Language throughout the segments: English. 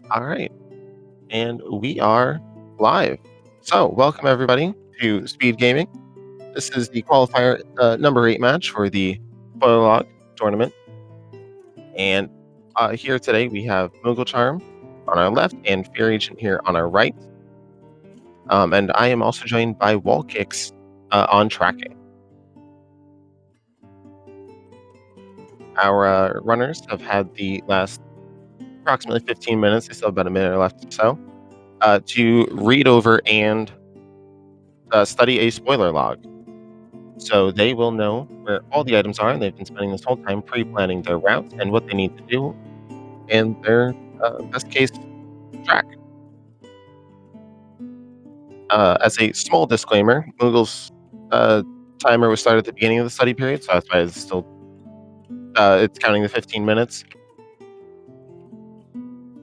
All right, and we are live. So, welcome everybody to Speed Gaming. This is the qualifier number 8 match for the spoiler log tournament. And here today we have Moogle Charm on our left and Fear Agent here on our right. And I am also joined by Wall Kicks on tracking. Our runners have had the last approximately 15 minutes. They still have about a minute left or so to read over and study a spoiler log. So they will know where all the items are, and they've been spending this whole time pre-planning their routes and what they need to do and their best case track. As a small disclaimer, Moogle's timer was started at the beginning of the study period, so that's why it's still it's counting the 15 minutes.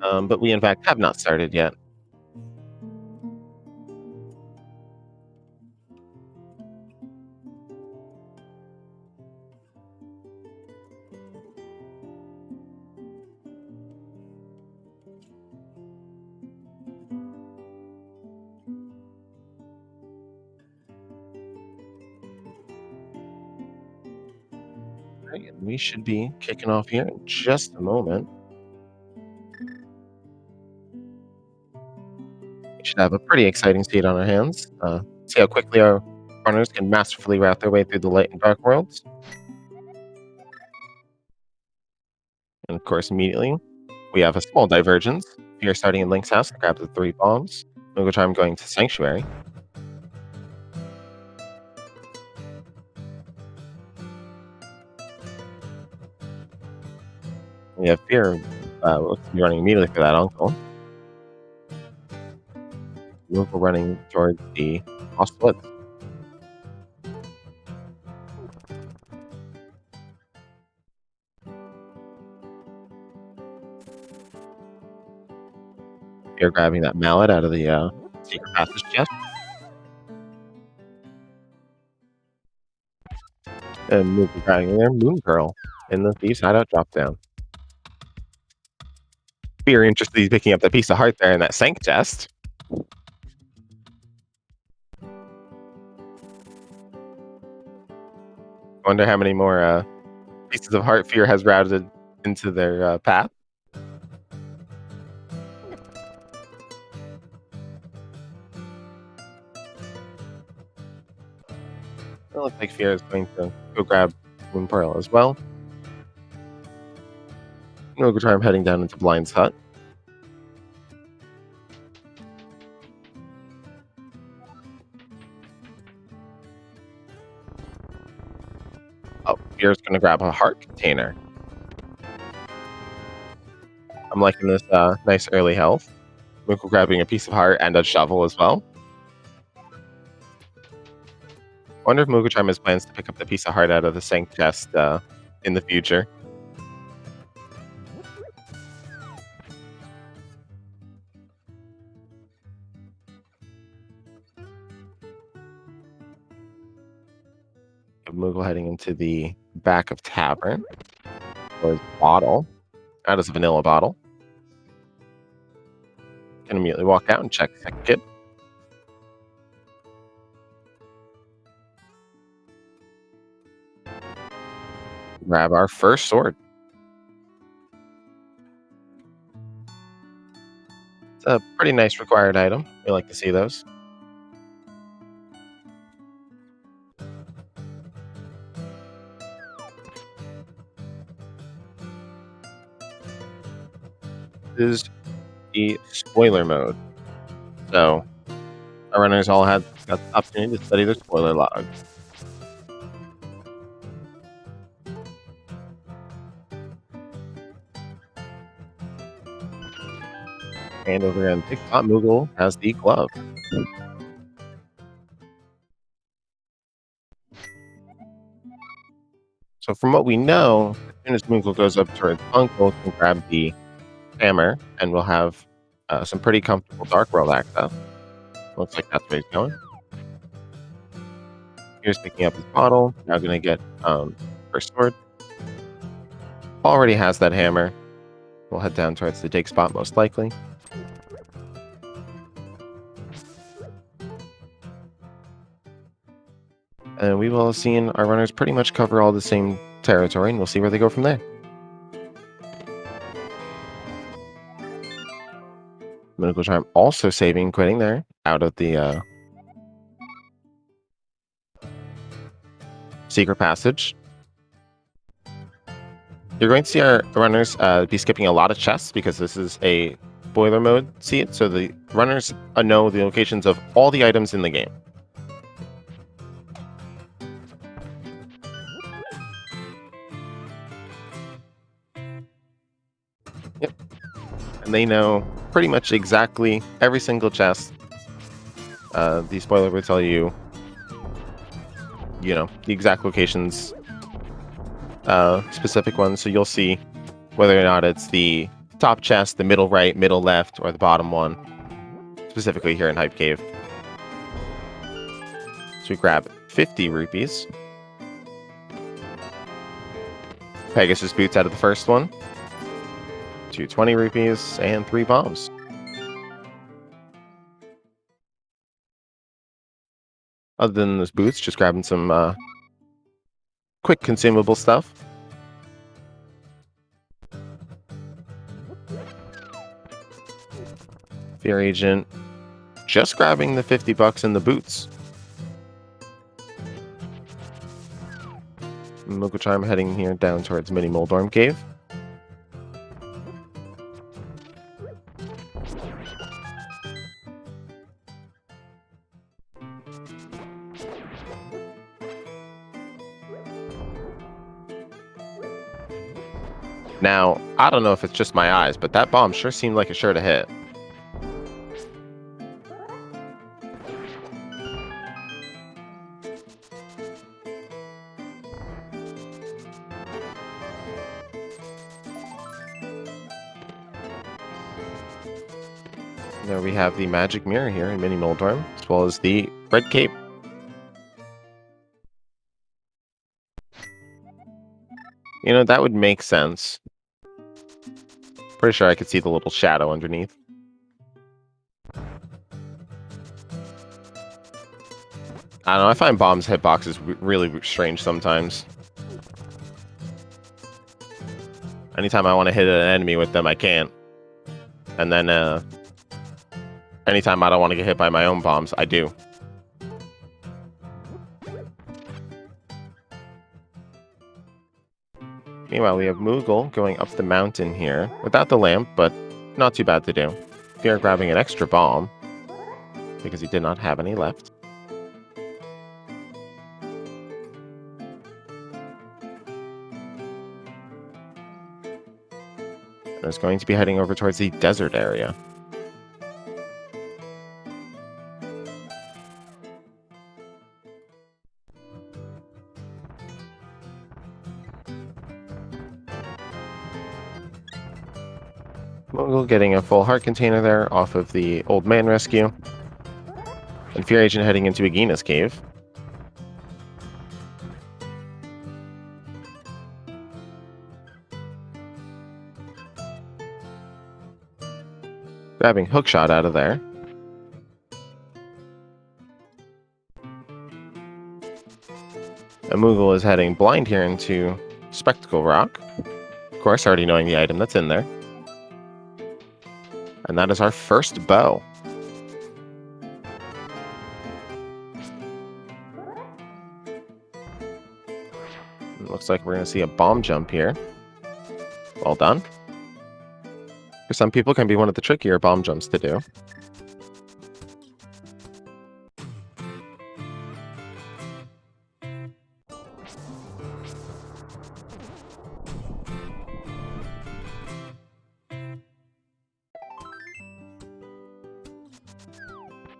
But we in fact have not started yet. Right, and we should be kicking off here in just a moment. We should have a pretty exciting seed on our hands. See how quickly our runners can masterfully route their way through the light and dark worlds. And of course, immediately, we have a small divergence. Fear starting in Link's house, grab the 3 bombs. Moogle Charm going to Sanctuary. We have Fear looks to be running immediately for that uncle. Moogle running towards the Lost Woods. Fear grabbing that mallet out of the secret passage chest. And Moogle grabbing their Moon Pearl in the Thieves Hideout drop down. Fear interested in picking up that piece of heart there in that Sank chest. Wonder how many more pieces of heart Fear has routed into their path. It looks like Fear is going to go grab Moon Pearl as well. Moogle Charm heading down into Blind's hut. Oh, Fear's going to grab a heart container. I'm liking this nice early health. Moogle grabbing a piece of heart and a shovel as well. Wonder if Moogle Charm has plans to pick up the piece of heart out of the Sank chest in the future. Moogle heading into the back of Tavern for his bottle. That is a vanilla bottle. Can immediately walk out and check second kit. Grab our first sword. It's a pretty nice required item. We like to see those. This is the spoiler mode. So our runners all had the opportunity to study their spoiler log. And over here on TikTok, Moogle has the glove. So from what we know, as soon as Moogle goes up towards Uncle, can grab the hammer, and we'll have some pretty comfortable Dark World access. Looks like that's where he's going. Here's picking up his bottle. Now going to get first sword. Already has that hammer. We'll head down towards the dig spot most likely. And we will have seen our runners pretty much cover all the same territory, and we'll see where they go from there. Medical Charm also saving, quitting there, out of the secret passage. You're going to see our runners be skipping a lot of chests because this is a boiler mode seat, so the runners know the locations of all the items in the game. Yep. And they know pretty much exactly every single chest. The spoiler will tell you, the exact locations, specific ones, so you'll see whether or not it's the top chest, the middle right, middle left, or the bottom one, specifically here in Hype Cave. So we grab 50 rupees. Pegasus boots out of the first one. 220 rupees and 3 bombs. Other than those boots, just grabbing some quick consumable stuff. Fear Agent just grabbing the 50 bucks in the boots. Local Charm heading here down towards Mini Moldorm Cave. Now, I don't know if it's just my eyes, but that bomb sure seemed like it sure to hit. There we have the magic mirror here in Mini Moldorm, as well as the red cape. That would make sense. Pretty sure I could see the little shadow underneath. I don't know, I find bombs hitboxes really strange sometimes. Anytime I want to hit an enemy with them, I can't. And then, anytime I don't want to get hit by my own bombs, I do. Meanwhile, we have Moogle going up the mountain here, without the lamp, but not too bad to do. Fear grabbing an extra bomb, because he did not have any left. And is going to be heading over towards the desert area. Moogle getting a full heart container there off of the old man rescue. And Fear Agent heading into Agina's cave. Grabbing Hookshot out of there. And Moogle is heading blind here into Spectacle Rock. Of course, already knowing the item that's in there. And that is our first bow. It looks like we're going to see a bomb jump here. Well done. For some people, can be one of the trickier bomb jumps to do.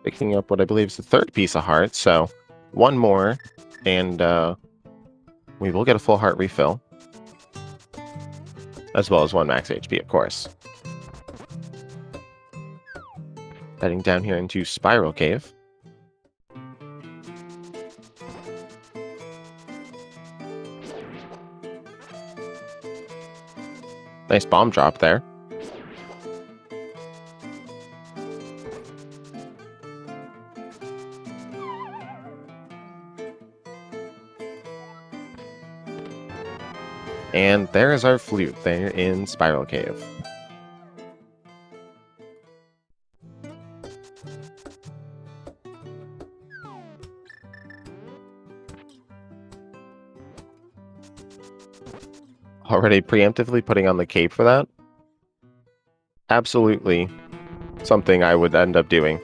Picking up what I believe is the third piece of heart, so one more, and we will get a full heart refill. As well as 1 max HP, of course. Heading down here into Spiral Cave. Nice bomb drop there. And there is our flute there in Spiral Cave. Already preemptively putting on the cape for that? Absolutely something I would end up doing.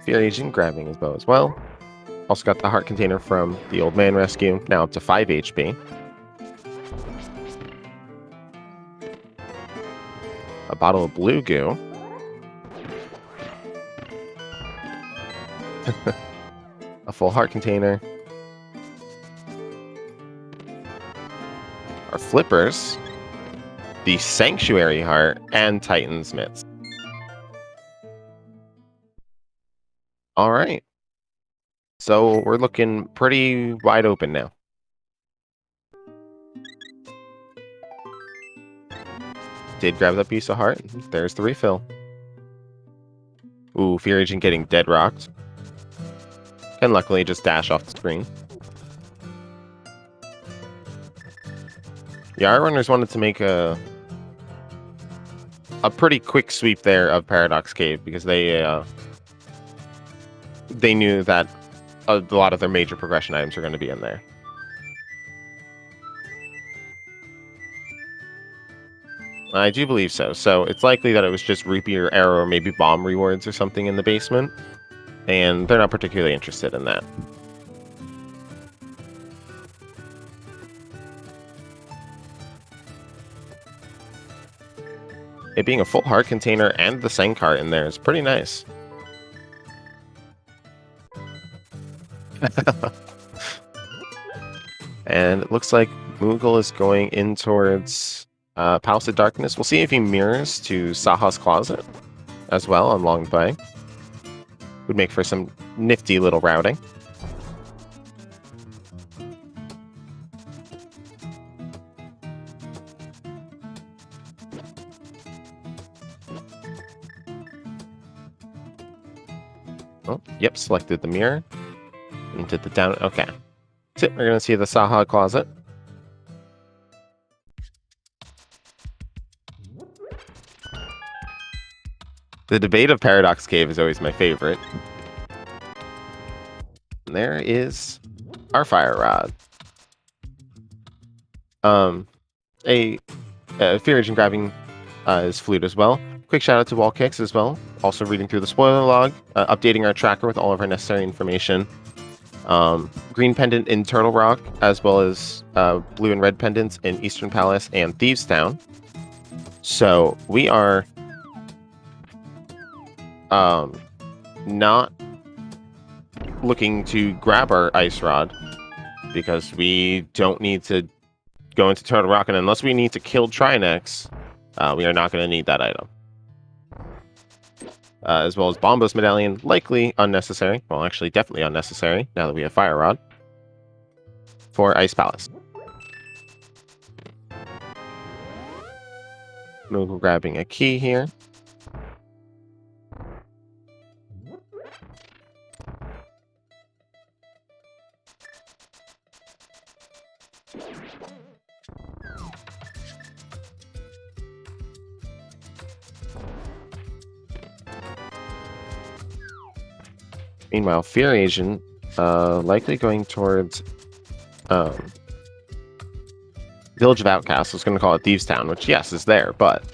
Fear Agent grabbing his bow as well. Also got the heart container from the old man rescue, now up to 5 HP. A bottle of blue goo. A full heart container. Our flippers. The Sanctuary Heart and Titan's Mitts. Alright. So we're looking pretty wide open now. Did grab that piece of heart. There's the refill. Ooh, Fear Agent getting dead rocked. Can luckily just dash off the screen. Yeah, our runners wanted to make a pretty quick sweep there of Paradox Cave because they knew that a lot of their major progression items are going to be in there. I do believe so. So it's likely that it was just rupee or arrow or maybe bomb rewards or something in the basement. And they're not particularly interested in that. It being a full heart container and the Sang cart in there is pretty nice. And it looks like Moogle is going in towards Palace of Darkness. We'll see if he mirrors to Saha's Closet as well on Long Bay. Would make for some nifty little routing. Oh, yep, selected the mirror. And did the down. Okay. So we're going to see the Saha Closet. The debate of Paradox Cave is always my favorite. And there is our Fire Rod. A Fear Agent grabbing his flute as well. Quick shout out to Wall Kicks as well. Also reading through the spoiler log, updating our tracker with all of our necessary information. Green pendant in Turtle Rock, as well as blue and red pendants in Eastern Palace and Thieves Town. So we are not looking to grab our ice rod because we don't need to go into Turtle Rock, and unless we need to kill Trinex, we are not going to need that item. As well as Bombos Medallion, likely unnecessary. Well, actually, definitely unnecessary, now that we have Fire Rod. For Ice Palace. Moogle grabbing a key here. Meanwhile, Fear Agent likely going towards Village of Outcasts. I was going to call it Thieves Town, which, yes, is there, but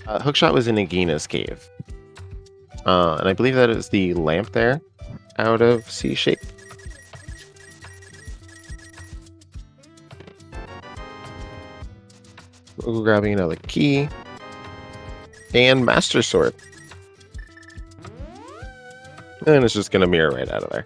Hookshot was in Nagina's cave. And I believe that is the lamp there out of C-shape. We're grabbing another key. And Master Sword. And it's just going to mirror right out of there.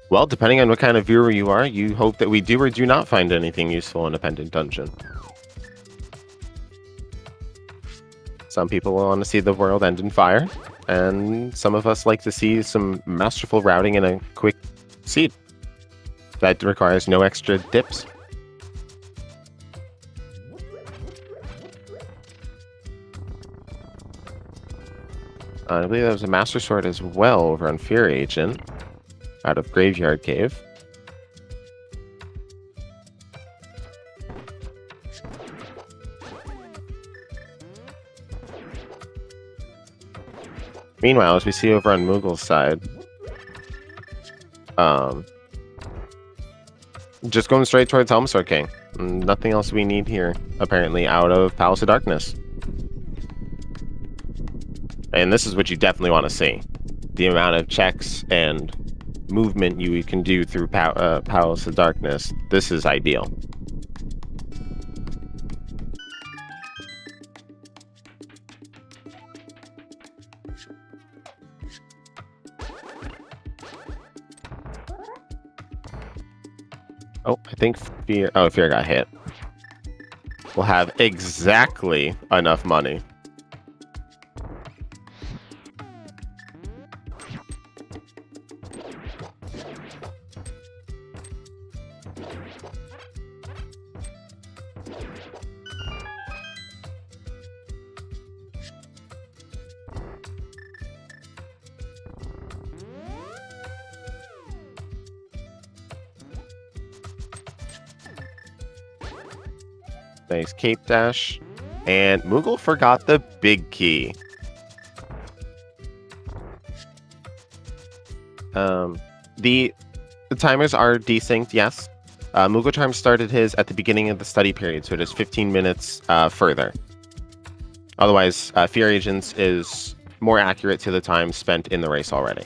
Well, depending on what kind of viewer you are, you hope that we do or do not find anything useful in a pendant dungeon. Some people will want to see the world end in fire, and some of us like to see some masterful routing in a quick seed that requires no extra dips. I believe there was a Master Sword as well over on Fear Agent out of Graveyard Cave. Meanwhile, as we see over on Moogle's side, just going straight towards Helmsword King. Nothing else we need here, apparently, out of Palace of Darkness. And this is what you definitely want to see. The amount of checks and movement you can do through Palace of Darkness. This is ideal. Oh, I think Fear... Oh, Fear got hit. We'll have exactly enough money. Nice cape dash. And Moogle forgot the big key. The timers are desynced, yes. Moogle Charm started his at the beginning of the study period, so it is 15 minutes further. Otherwise, Fear Agents is more accurate to the time spent in the race already.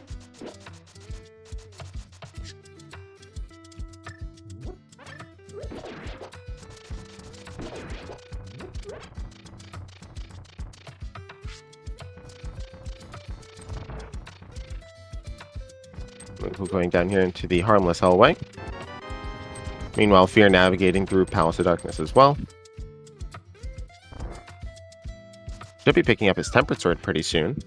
Moogle going down here into the Harmless Hellway. Meanwhile, Fear navigating through Palace of Darkness as well. Should be picking up his Tempered Sword pretty soon.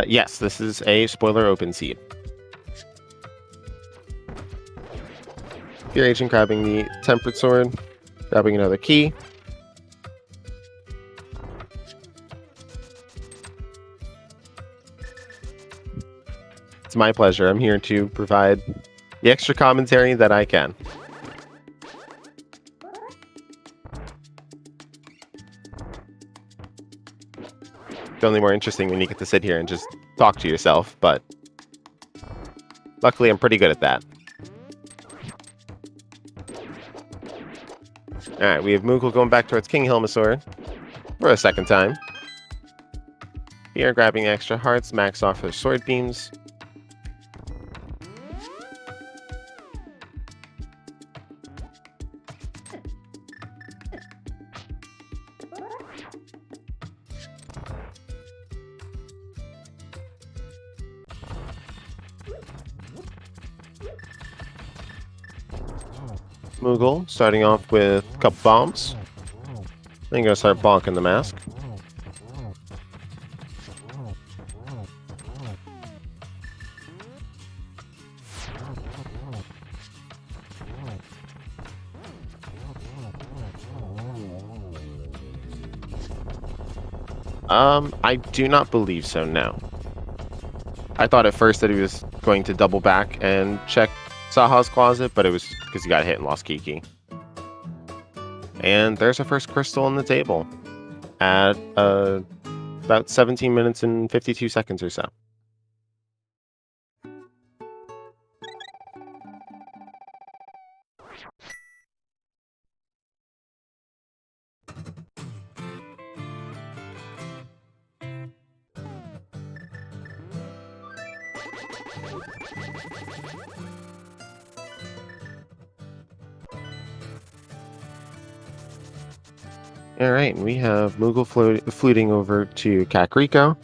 Yes, this is a spoiler open seed. Fear Agent grabbing the Tempered Sword, grabbing another key. It's my pleasure. I'm here to provide the extra commentary that I can. It's only more interesting when you get to sit here and just talk to yourself, but luckily I'm pretty good at that. Alright, we have Moogle going back towards King Helmasaur for a second time. Fear grabbing extra hearts, max off their sword beams. Moogle starting off with a couple bombs. Then gonna start bonking the mask. I do not believe so, no. I thought at first that he was going to double back and check Saha's closet, but it was because he got hit and lost Kiki. And there's our first crystal on the table at about 17 minutes and 52 seconds or so. All right, we have Moogle fluting over to Kakariko.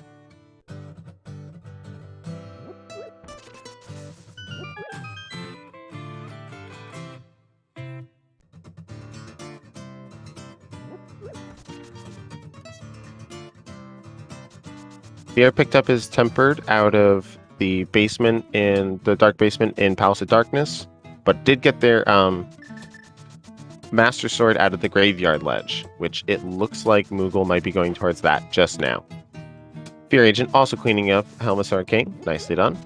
Pierre picked up his tempered out of the basement in the dark basement in Palace of Darkness, but did get their Master Sword out of the graveyard ledge, which it looks like Moogle might be going towards that just now. Fear Agent also cleaning up Helmasaur King. Nicely done.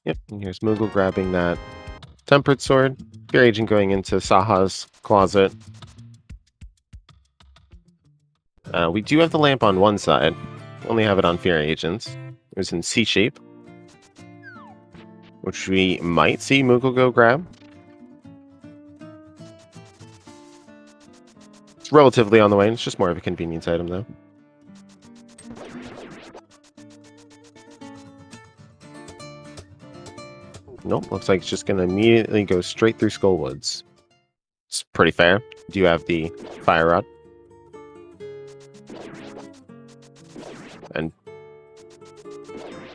Yep, and here's Moogle grabbing that Tempered Sword. Fear Agent going into Saha's closet. We do have the lamp on one side. Only have it on Fear Agents. It was in C shape, which we might see Moogle go grab. It's relatively on the way. It's just more of a convenience item, though. Nope, looks like it's just going to immediately go straight through Skullwoods. It's pretty fair. Do you have the Fire Rod? And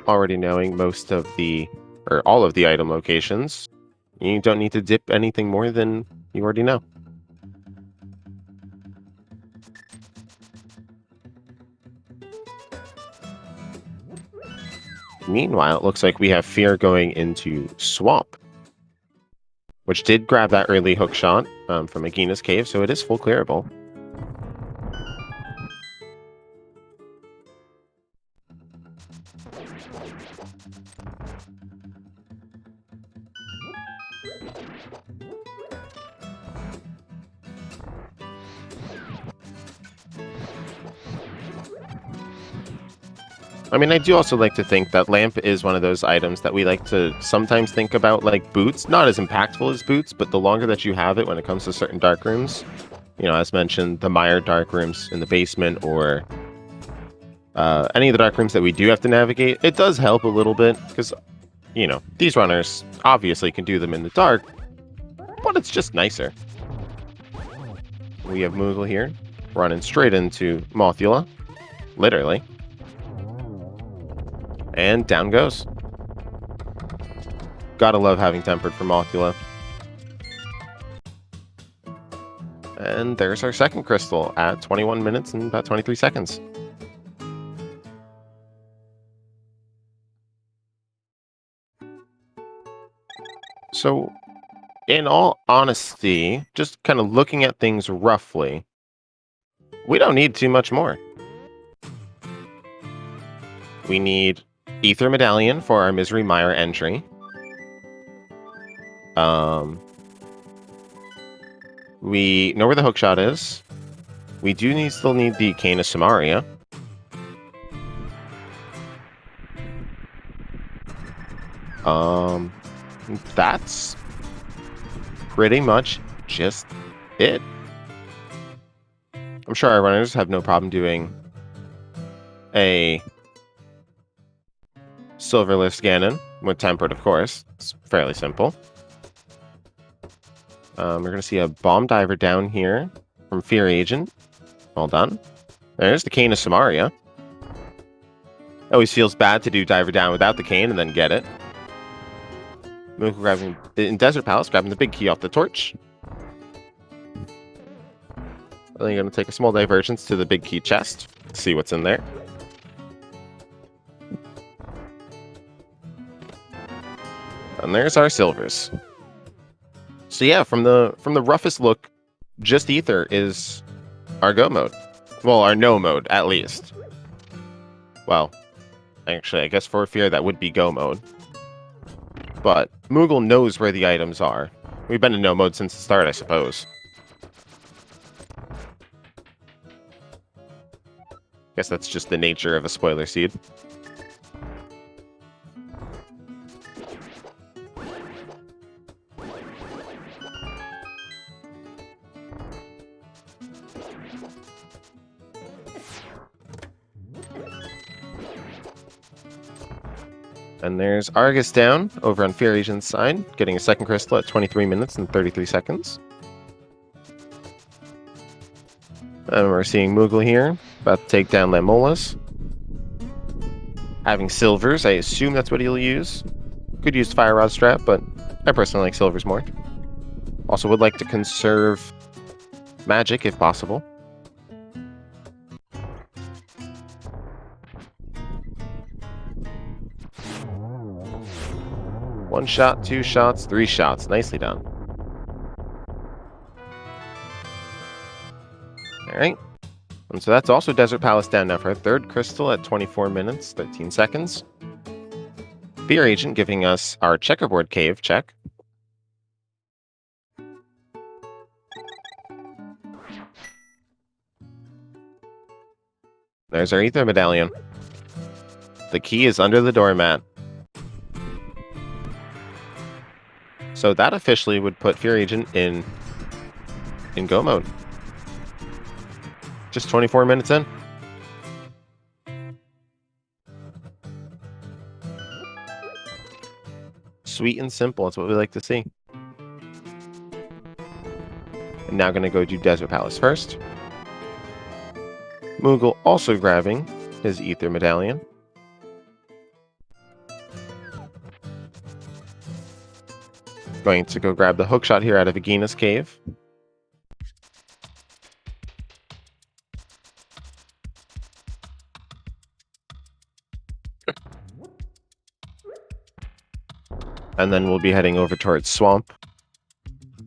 already knowing most of the, or all of the item locations, you don't need to dip anything more than you already know. Meanwhile, it looks like we have Fear going into Swamp, which did grab that early hook shot from Agina's Cave, so it is full clearable. I mean, I do also like to think that Lamp is one of those items that we like to sometimes think about like Boots. Not as impactful as Boots, but the longer that you have it when it comes to certain dark rooms, you know, as mentioned, the Mire dark rooms in the basement or any of the dark rooms that we do have to navigate, it does help a little bit because, you know, these runners obviously can do them in the dark, but it's just nicer. We have Moogle here running straight into Mothula, literally. And down goes. Gotta love having Tempered for Mothula. And there's our second crystal at 21 minutes and about 23 seconds. So, in all honesty, just kind of looking at things roughly, we don't need too much more. We need Ether Medallion for our Misery Mire entry. We know where the hookshot is. We do still need the Cane of Samaria. That's pretty much just it. I'm sure our runners have no problem doing a Silverlist Ganon with Tempered, of course. It's fairly simple. We're going to see a Bomb Diver down here from Fear Agent. Well done. There's the Cane of Samaria. Always feels bad to do Diver down without the cane and then get it. Moogle grabbing in Desert Palace, grabbing the big key off the torch. Then you're going to take a small divergence to the big key chest. See what's in there. And there's our silvers. So yeah, from the roughest look, just Ether is our go mode. Well, our no mode, at least. Well, actually, I guess for Fear, that would be go mode. But Moogle knows where the items are. We've been in no mode since the start, I suppose. Guess that's just the nature of a spoiler seed. And there's Argus down over on Fear Agent's side, getting a second crystal at 23 minutes and 33 seconds. And we're seeing Moogle here, about to take down Lemolas. Having silvers, I assume that's what he'll use. Could use Fire Rod Strap, but I personally like silvers more. Also would like to conserve magic if possible. One shot, two shots, three shots. Nicely done. Alright. And so that's also Desert Palace down now for a third crystal at 24 minutes, 13 seconds. Fear Agent giving us our checkerboard cave check. There's our Ether Medallion. The key is under the doormat. So that officially would put Fear Agent in go mode. Just 24 minutes in. Sweet and simple. That's what we like to see. I'm now going to go do Desert Palace first. Moogle also grabbing his Ether Medallion. Going to go grab the hookshot here out of Agina's cave. And then we'll be heading over towards Swamp.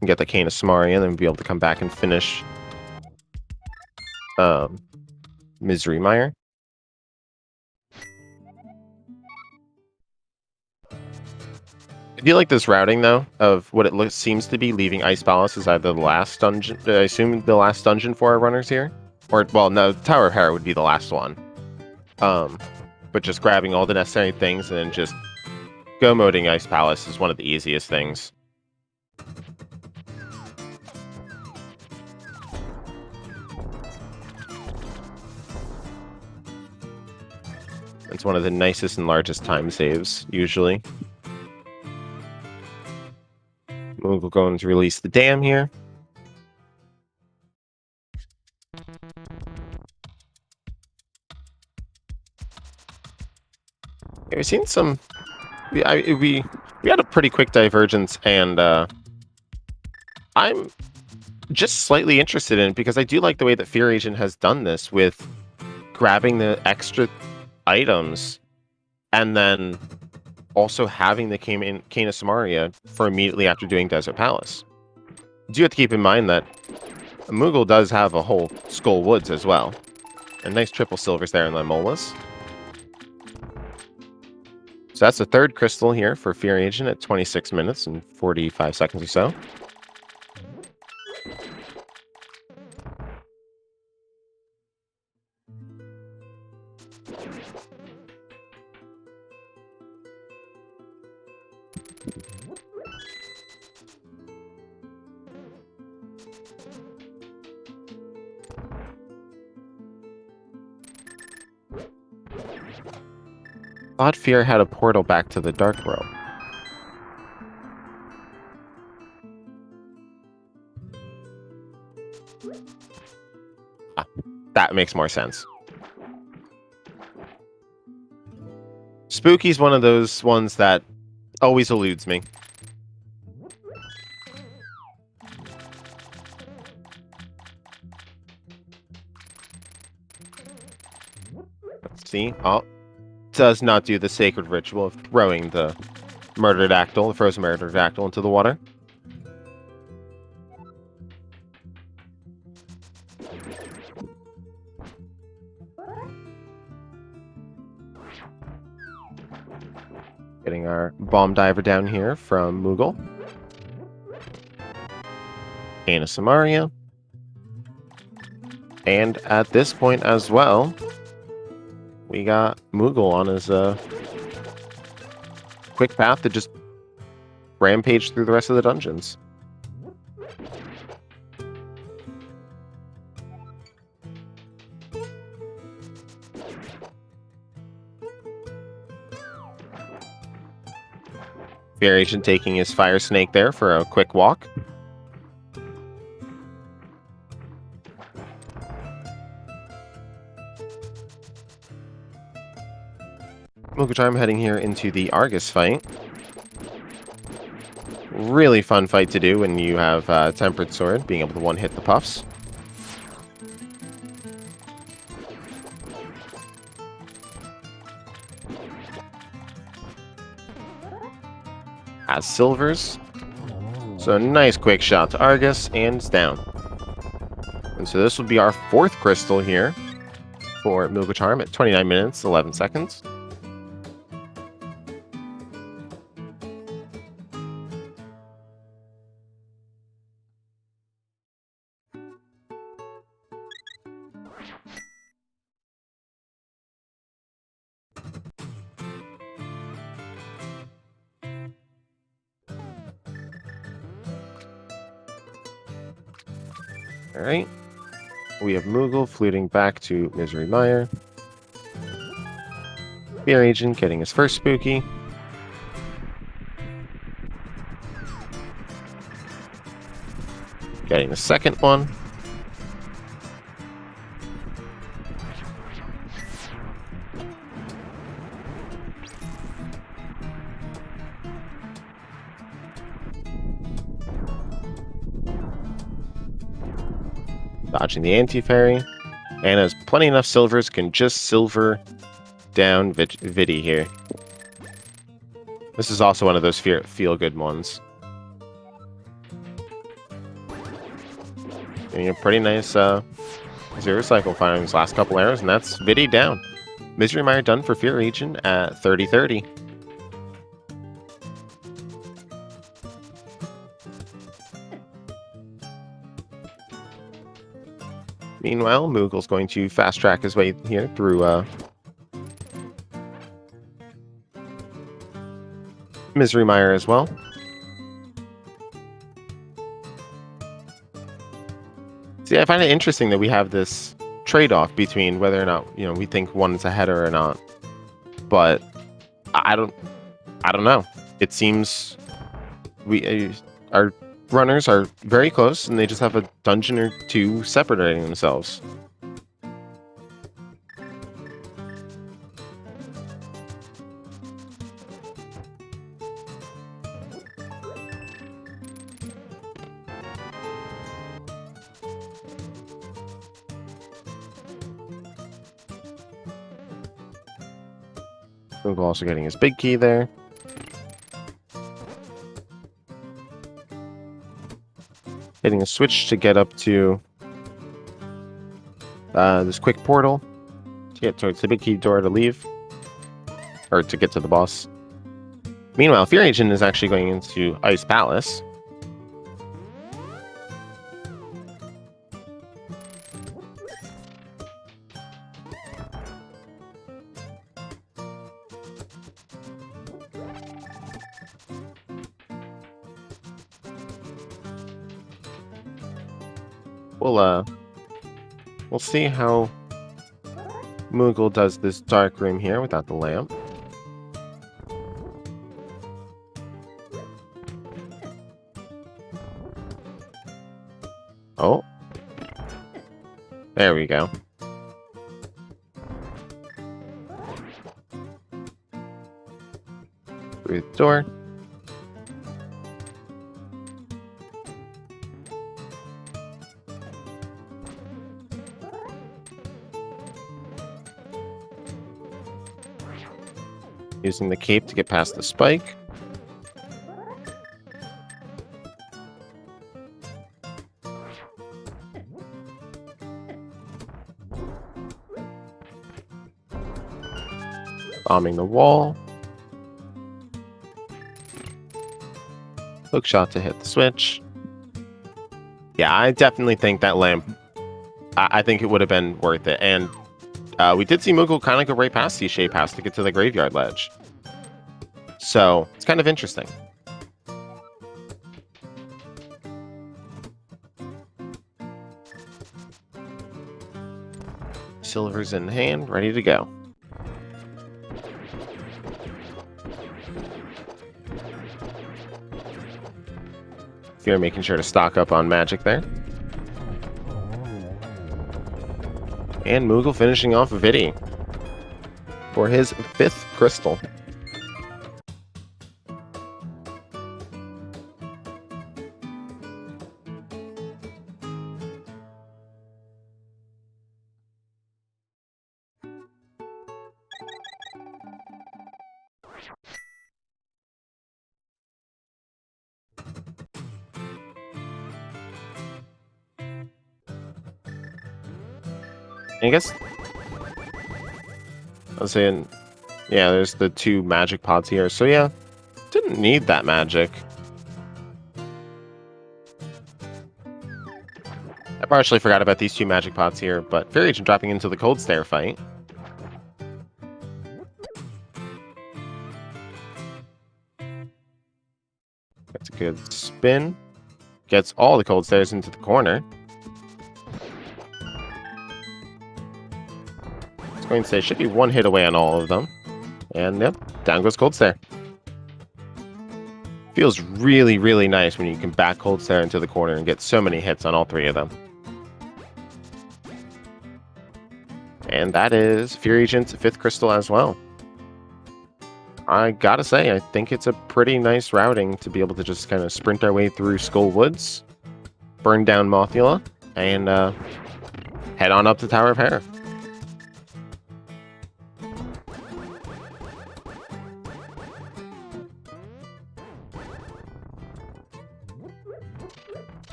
And get the Cane of Samaria, and then we'll be able to come back and finish Misery Mire. I do like this routing, though, of what it seems to be, leaving Ice Palace as either the last dungeon, I assume the last dungeon for our runners here. Or, well, no, Tower of Hera would be the last one. But just grabbing all the necessary things and then just go-moding Ice Palace is one of the easiest things. It's one of the nicest and largest time saves, usually. We'll go and release the dam here. Yeah, we've seen some... We had a pretty quick divergence, and I'm just slightly interested in it because I do like the way that Fear Agent has done this with grabbing the extra items and then also having the Cane of Samaria for immediately after doing Desert Palace. You do have to keep in mind that Moogle does have a whole Skull Woods as well. And nice triple silvers there in Lemolas. So that's the third crystal here for Fear Agent at 26 minutes and 45 seconds or so. Thought Fear had a portal back to the Dark Realm. Ah, that makes more sense. Spooky's one of those ones that always eludes me. Let's see. Oh. Does not do the sacred ritual of throwing the the frozen murderedactyl into the water. Getting our bomb diver down here from Moogle. Cane of Samaria. And at this point as well, we got Moogle on his quick path to just rampage through the rest of the dungeons. Fear Agent taking his Fire Snake there for a quick walk. Moogle heading here into the Argus fight. Really fun fight to do when you have Tempered Sword, being able to one-hit the Puffs. Has Silvers. So nice quick shot to Argus, and it's down. And so this will be our 4th crystal here for Moogle at 29 minutes, 11 seconds. Alright. We have Moogle fluting back to Misery Mire. Fear Agent getting his first spooky. Getting the second one. Dodging the anti-fairy. And has plenty enough silvers, can just silver down Viddy here. This is also one of those feel-good ones. Getting a pretty nice zero cycle firing his last couple arrows, and that's Viddy down. Misery Mire done for Fear Agent at 30-30. Meanwhile, Moogle's going to fast track his way here through Misery Mire as well. See, I find it interesting that we have this trade-off between whether or not, we think one's a header or not. But I don't know. It seems our runners are very close, and they just have a dungeon or two separating themselves. Moogle also getting his big key there. Hitting a switch to get up to this quick portal to get towards the big key door to leave, or to get to the boss. Meanwhile, Fear Agent is actually going into Ice Palace. We'll see how Moogle does this dark room here without the lamp. Oh. There we go. Through the door. Using the cape to get past the spike. Bombing the wall. Hook shot to hit the switch. Yeah, I definitely think that lamp, I think it would have been worth it. And we did see Moogle kind of go right past these shape paths to get to the graveyard ledge. So, it's kind of interesting. Silver's in hand, ready to go. Fear making sure to stock up on magic there. And Moogle finishing off Vidi for his 5th crystal. I guess I was saying, yeah, there's the 2 magic pods here. So yeah, didn't need that magic. I partially forgot about these 2 magic pods here, but Fairy Agent dropping into the Cold Stare fight. That's a good spin. Gets all the Cold Stares into the corner. Going to say should be 1 hit away on all of them. And yep, down goes Cold Stare. Feels really, really nice when you can back Cold Stare into the corner and get so many hits on all 3 of them. And that is Fear Agent's 5th crystal as well. I gotta say, I think it's a pretty nice routing to be able to just kind of sprint our way through Skull Woods, burn down Mothula, and head on up to Tower of Hera.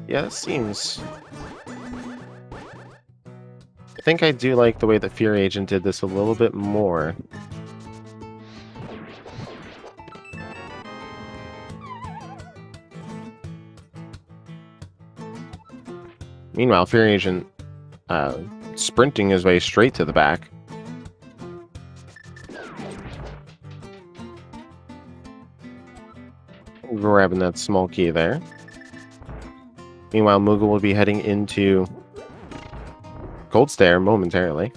Yeah, it seems... I think I do like the way that Fear Agent did this a little bit more. Meanwhile, Fear Agent sprinting his way straight to the back. Grabbing that small key there. Meanwhile, Moogle will be heading into Cold Stare momentarily.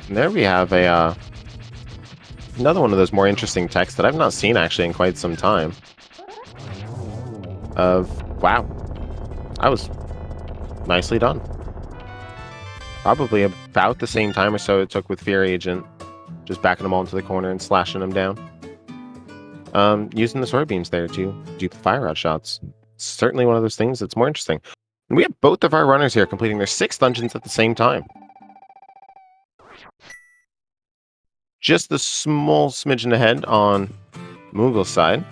And there we have a another one of those more interesting texts that I've not seen actually in quite some time. Wow, that was nicely done. Probably about the same time or so it took with Fear Agent, just backing them all into the corner and slashing them down. Using the sword beams there to dupe the fire rod shots. Certainly one of those things that's more interesting. And we have both of our runners here completing their 6 dungeons at the same time. Just the small smidgen ahead on Moogle's side.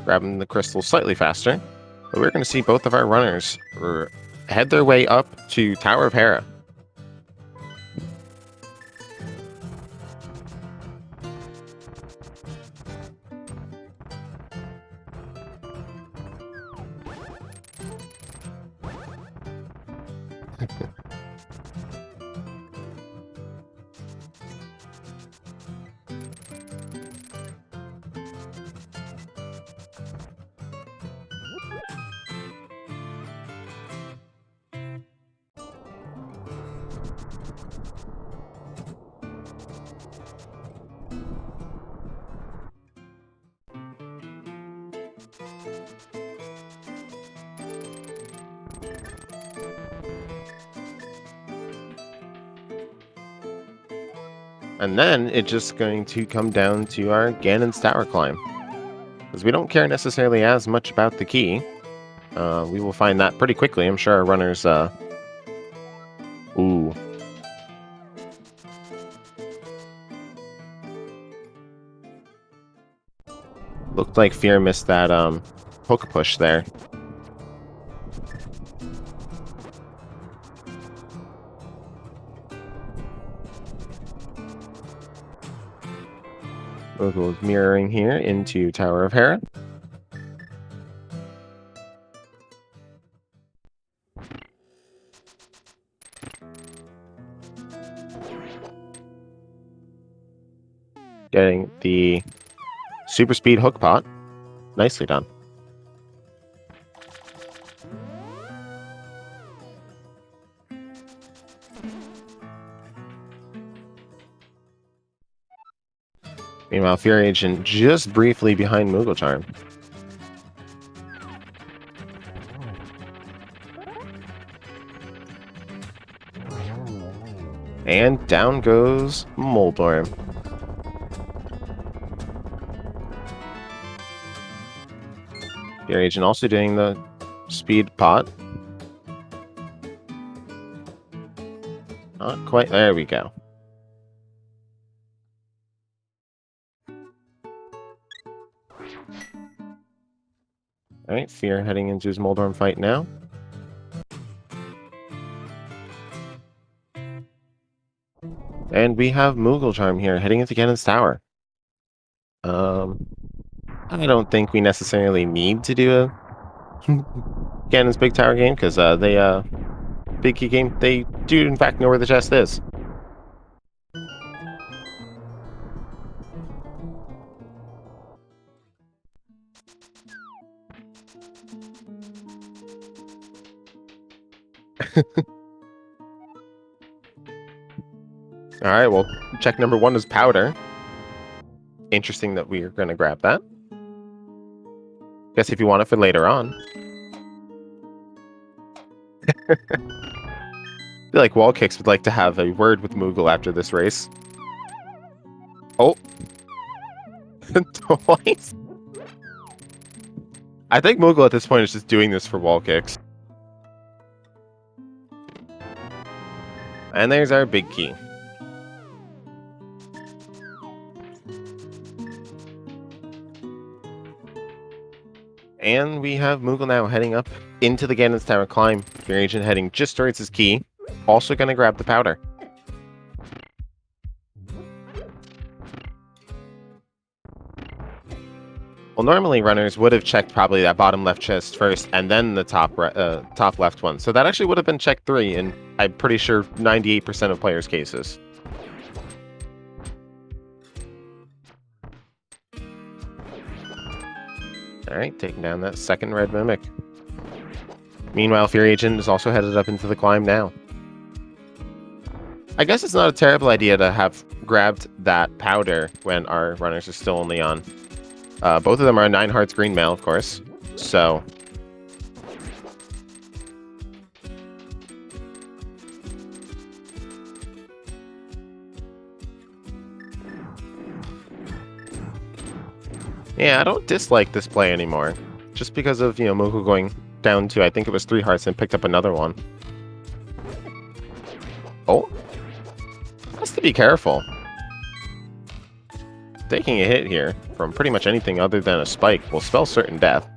Grabbing the crystal slightly faster. But we're going to see both of our runners head their way up to Tower of Hera. And then it's just going to come down to our Ganon's Tower climb. Because we don't care necessarily as much about the key. We will find that pretty quickly. I'm sure our runners... Ooh. Looked like Fear missed that hook push there. Moogle's mirroring here into Tower of Hera. Getting the super speed hook pot. Nicely done. Meanwhile, Fear Agent just briefly behind Moogle Charm. And down goes Moldorm. Fear Agent also doing the speed pot. Not quite. There we go. Alright, Fear heading into his Moldorm fight now. And we have Moogle Charm here heading into Ganon's Tower. I don't think we necessarily need to do a Ganon's Big Tower game, because Big Key game, they do in fact know where the chest is. Alright, well, check number 1 is powder. Interesting that we're going to grab that. Guess if you want it for later on. I feel like Wall Kicks would like to have a word with Moogle after this race. Oh. Twice. I think Moogle at this point is just doing this for Wall Kicks. And there's our big key. And we have Moogle now heading up into the Ganon's Tower climb. Fear Agent heading just towards his key. Also going to grab the powder. Well, normally runners would have checked probably that bottom left chest first and then the top left one. So that actually would have been check 3 in, I'm pretty sure, 98% of players' cases. Alright, taking down that second red mimic. Meanwhile, Fear Agent is also headed up into the climb now. I guess it's not a terrible idea to have grabbed that powder when our runners are still only on. Both of them are 9 hearts green mail, of course. So... yeah, I don't dislike this play anymore. Just because of, Moogle going down to, I think it was 3 hearts and picked up another one. Oh. Has to be careful. Taking a hit here from pretty much anything other than a spike will spell certain death.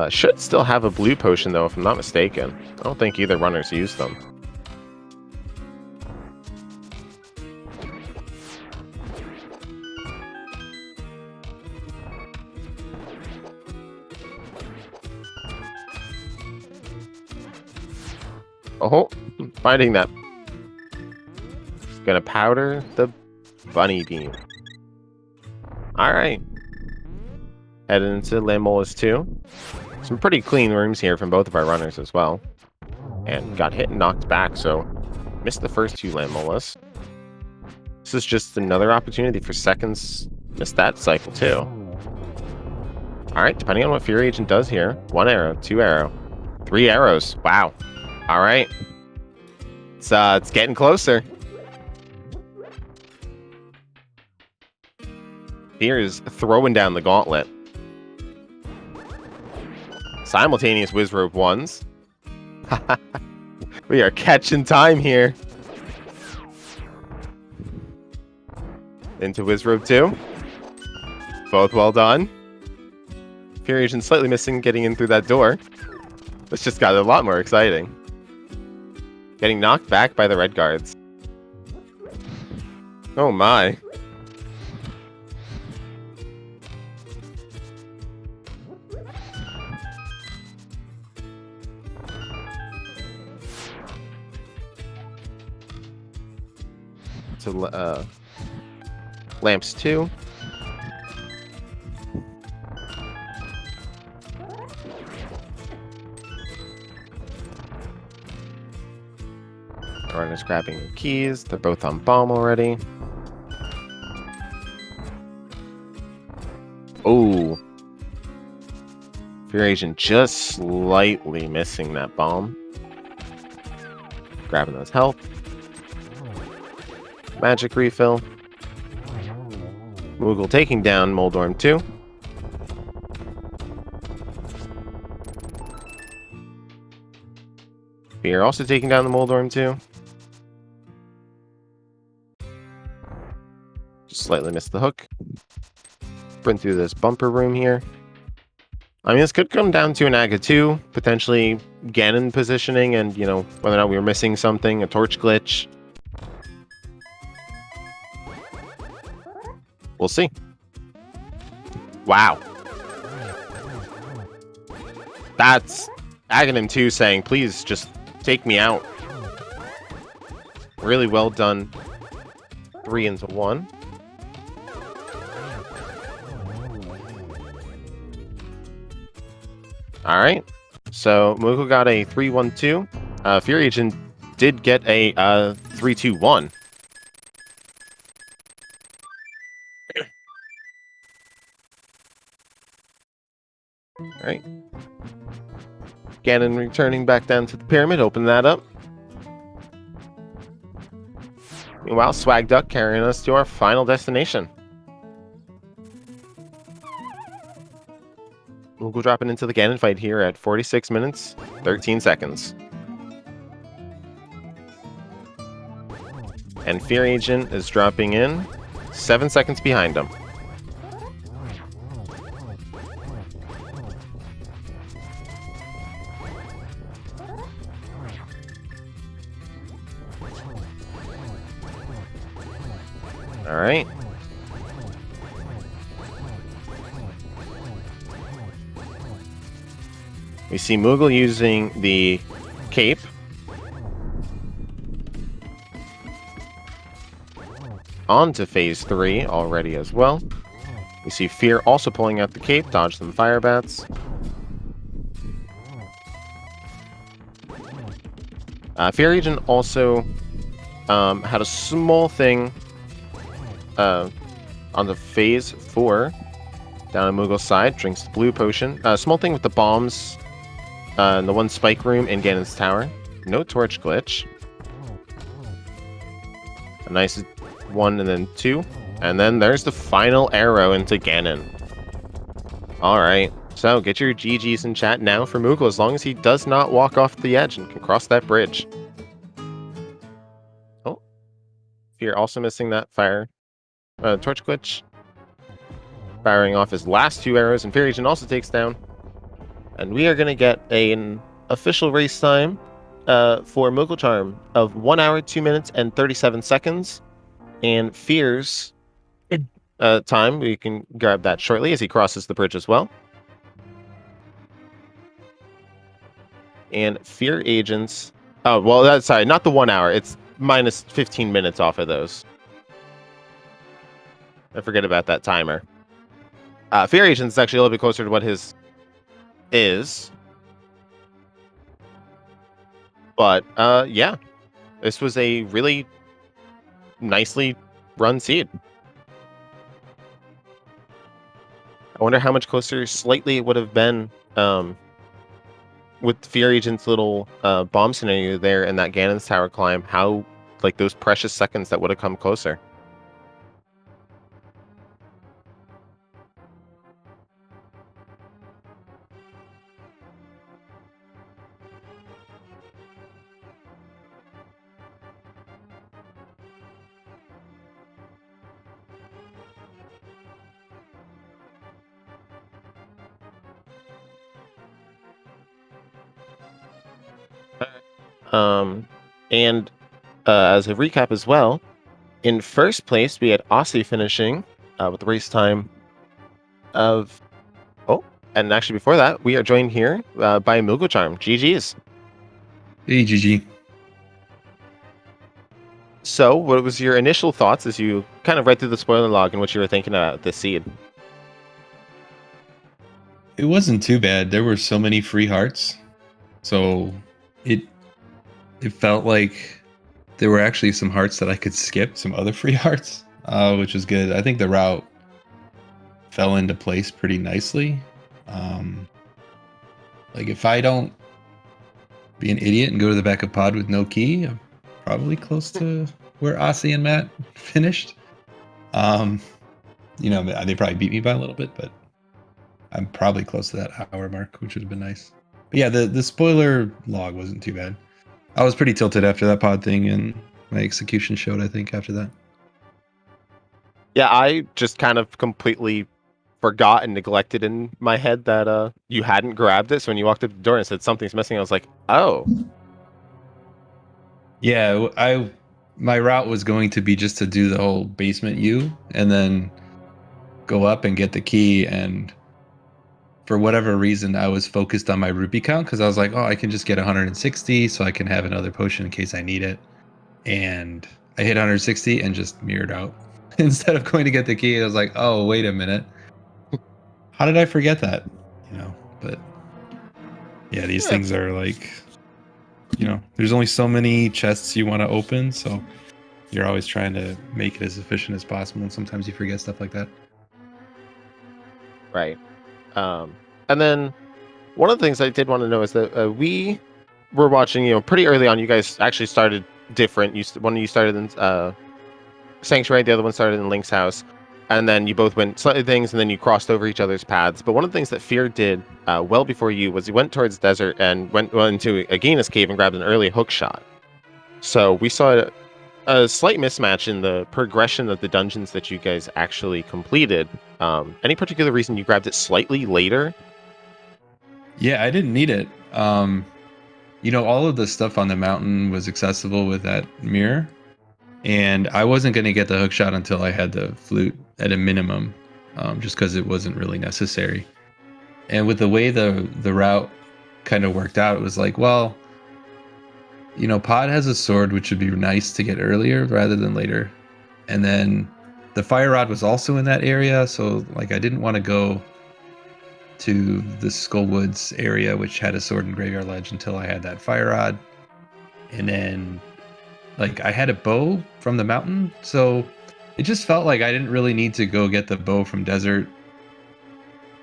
Should still have a blue potion, though, if I'm not mistaken. I don't think either runner's used them. Oh, finding that. Gonna powder the bunny beam. Alright. Heading into Lambolas 2. Some pretty clean rooms here from both of our runners as well. And got hit and knocked back, so missed the first 2 Lambolas. This is just another opportunity for seconds. Missed that cycle too. Alright, depending on what Fear Agent does here. 1 arrow, 2 arrow, 3 arrows. Wow. Alright. It's getting closer. Fear is throwing down the gauntlet. Simultaneous Wizrobe 1s. We are catching time here. Into Wizrobe 2. Both well done. Fear Agent slightly missing getting in through that door. This just got a lot more exciting. Getting knocked back by the red guards. Oh my. To lamps 2. Runner's grabbing the keys. They're both on bomb already. Oh. Fear Agent just slightly missing that bomb. Grabbing those health. Magic refill. Moogle taking down Moldorm 2. Fear also taking down the Moldorm 2. Just slightly missed the hook. Sprint through this bumper room here. I mean, this could come down to an Aga 2, potentially Ganon positioning, and, you know, whether or not we were missing something, a torch glitch. We'll see. Wow. That's Aghanim 2 saying, please just take me out. Really well done. 3 into 1. Alright. So Moogle got a 3-1-2. Fear Agent did get a 3-2-1. Alright. Ganon returning back down to the pyramid. Open that up. Meanwhile, Swag Duck carrying us to our final destination. Moogle dropping into the Ganon fight here at 46 minutes, 13 seconds. And Fear Agent is dropping in 7 seconds behind him. All right. We see Moogle using the cape. On to phase 3 already as well. We see Fear also pulling out the cape, dodge some fire bats. Fear Agent also had a small thing on the phase 4 down on Moogle's side. Drinks the blue potion. Small thing with the bombs in the one spike room in Ganon's tower. No torch glitch. A nice 1 and then 2. And then there's the final arrow into Ganon. Alright, so get your GGs in chat now for Moogle, as long as he does not walk off the edge and can cross that bridge. Oh. Fear also missing that fire. Torch glitch. Firing off his last 2 arrows, and Fear Agent also takes down. And we are going to get an official race time for Moogle Charm of 1 hour, 2 minutes, and 37 seconds. And Fear's time, we can grab that shortly as he crosses the bridge as well. And Fear Agents... Oh, well, that's sorry, not the 1 hour. It's minus 15 minutes off of those. I forget about that timer. Fear Agent's actually a little bit closer to what his is. But, yeah. This was a really nicely run seed. I wonder how much closer slightly it would have been with Fear Agent's little bomb scenario there and that Ganon's tower climb. How, like, those precious seconds that would have come closer. And as a recap as well, in first place, we had Aussie finishing with a race time of... Oh, and actually before that, we are joined here by Milgo Charm. GG's. Hey, GG. So, what was your initial thoughts as you kind of read through the spoiler log and what you were thinking about this seed? It wasn't too bad. There were so many free hearts, so it felt like there were actually some hearts that I could skip, some other free hearts, which was good. I think the route fell into place pretty nicely. Like if I don't be an idiot and go to the back of pod with no key, I'm probably close to where Aussie and Matt finished. You know, they probably beat me by a little bit, but I'm probably close to that hour mark, which would have been nice. But yeah, the spoiler log wasn't too bad. I was pretty tilted after that pod thing, and my execution showed, I think, after that. Yeah, I just kind of completely forgot and neglected in my head that you hadn't grabbed it. So when you walked up the door and said something's missing, I was like, oh. Yeah, my route was going to be just to do the whole basement U and then go up and get the key. And for whatever reason, I was focused on my rupee count because I was like, oh, I can just get 160 so I can have another potion in case I need it. And I hit 160 and just mirrored out. Instead of going to get the key, I was like, oh, wait a minute. How did I forget that? You know, but yeah, these things are like, you know, there's only so many chests you want to open, so you're always trying to make it as efficient as possible, and sometimes you forget stuff like that. Right. And then one of the things I did want to know is that we were watching, you know, pretty early on. You guys actually started different. One of you started in Sanctuary, the other one started in Link's house, and then you both went slightly things, and then you crossed over each other's paths. But one of the things that Fear did well before you was he went towards desert and went into Agina's cave and grabbed an early hook shot. So we saw a slight mismatch in the progression of the dungeons that you guys actually completed. Any particular reason you grabbed it slightly later? Yeah, I didn't need it. You know, all of the stuff on the mountain was accessible with that mirror, and I wasn't going to get the hook shot until I had the flute at a minimum, just because it wasn't really necessary. And with the way the route kind of worked out, it was like, well, you know, Pod has a sword, which would be nice to get earlier rather than later. And then the fire rod was also in that area, so like I didn't want to go to the Skullwoods area, which had a sword and graveyard ledge, until I had that fire rod. And then like I had a bow from the mountain, so it just felt like I didn't really need to go get the bow from desert,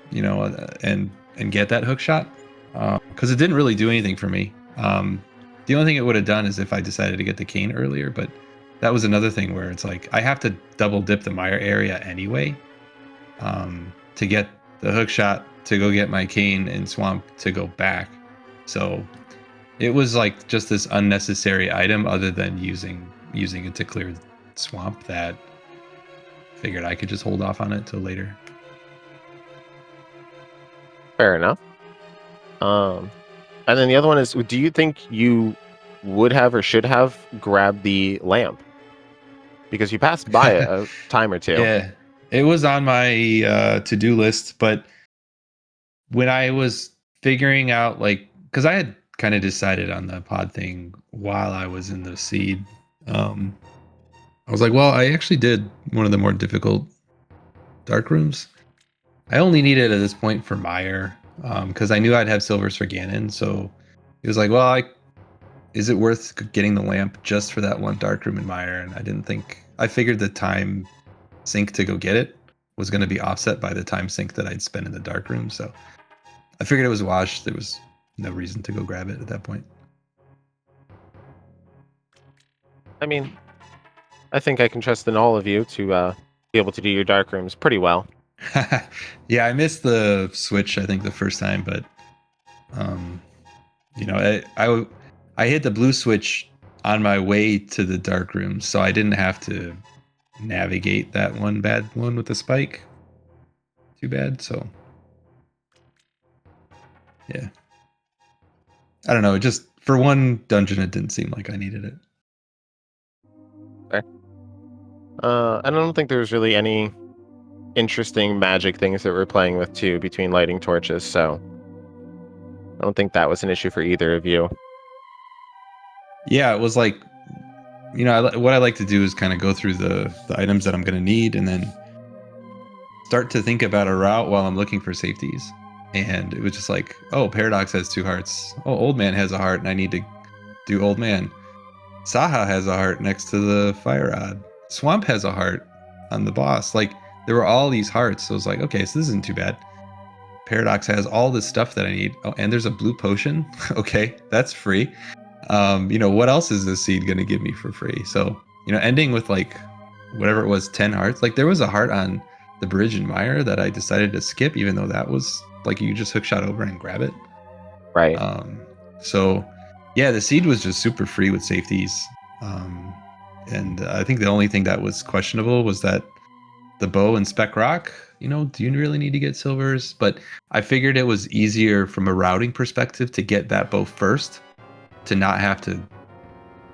you know, and get that hook shot, because it didn't really do anything for me. The only thing it would have done is if I decided to get the cane earlier, but that was another thing where it's like I have to double dip the mire area anyway, to get the hook shot to go get my cane in swamp to go back. So it was like just this unnecessary item other than using it to clear swamp that figured I could just hold off on it till later. Fair enough. And then the other one is, do you think you would have or should have grabbed the lamp? Because you passed by it a time or two. Yeah, it was on my to-do list, but when I was figuring out, like, because I had kind of decided on the pod thing while I was in the seed, I was like, well, I actually did one of the more difficult dark rooms. I only needed at this point for Mire, because I knew I'd have silvers for Ganon. So it was like, well, is it worth getting the lamp just for that one dark room in Mire? And I figured the time sink to go get it was going to be offset by the time sink that I'd spend in the dark room. So I figured it was washed. There was no reason to go grab it at that point. I mean, I think I can trust in all of you to be able to do your dark rooms pretty well. Yeah, I missed the switch, I think, the first time, but you know, I hit the blue switch on my way to the dark room, so I didn't have to navigate that one bad one with the spike. Too bad. So yeah, I don't know. It just for one dungeon, it didn't seem like I needed it. I don't think there's really any interesting magic things that we're playing with too between lighting torches, so I don't think that was an issue for either of you. Yeah, it was like, what I like to do is kind of go through the items that I'm going to need and then start to think about a route while I'm looking for safeties. And it was just like, oh, Paradox has 2 hearts. Oh, Old Man has a heart, and I need to do Old Man. Saha has a heart next to the fire rod. Swamp has a heart on the boss. Like, there were all these hearts. So I was like, okay, so this isn't too bad. Paradox has all this stuff that I need. Oh, and there's a blue potion. Okay, that's free. What else is this seed going to give me for free? So, ending with like whatever it was, 10 hearts. Like, there was a heart on the bridge in Mire that I decided to skip, even though that was like you just hookshot over and grab it. Right. So yeah, the seed was just super free with safeties. And I think the only thing that was questionable was that the bow and spec rock, do you really need to get silvers? But I figured it was easier from a routing perspective to get that bow first, to not have to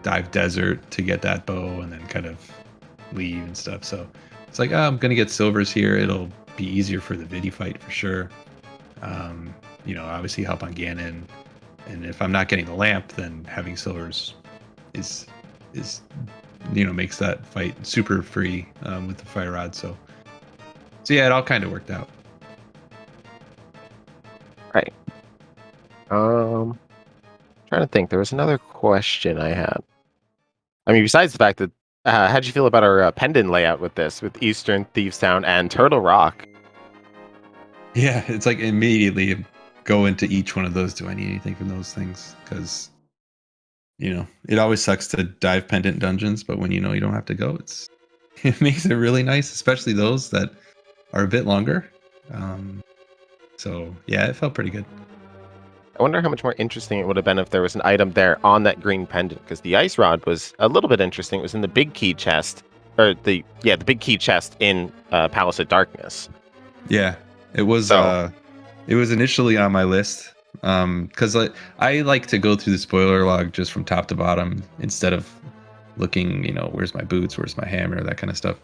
dive desert to get that bow and then kind of leave and stuff. So it's like, I'm going to get silvers here. It'll be easier for the Vidi fight for sure. Obviously help on Ganon. And if I'm not getting the lamp, then having silvers is makes that fight super free with the fire rod. So yeah, it all kind of worked out. Right. Trying to think. There was another question I had. I mean, besides the fact that, how'd you feel about our pendant layout with this, with Eastern Thieves Town and Turtle Rock? Yeah, it's like immediately go into each one of those. Do I need anything from those things? Because it always sucks to dive pendant dungeons, but when you don't have to go, it makes it really nice, especially those that are a bit longer. So yeah, it felt pretty good. I wonder how much more interesting it would have been if there was an item there on that green pendant, because the ice rod was a little bit interesting. It was in the big key chest, or the big key chest in Palace of Darkness. Yeah, it was. It was initially on my list because I like to go through the spoiler log just from top to bottom instead of looking, where's my boots, where's my hammer, that kind of stuff.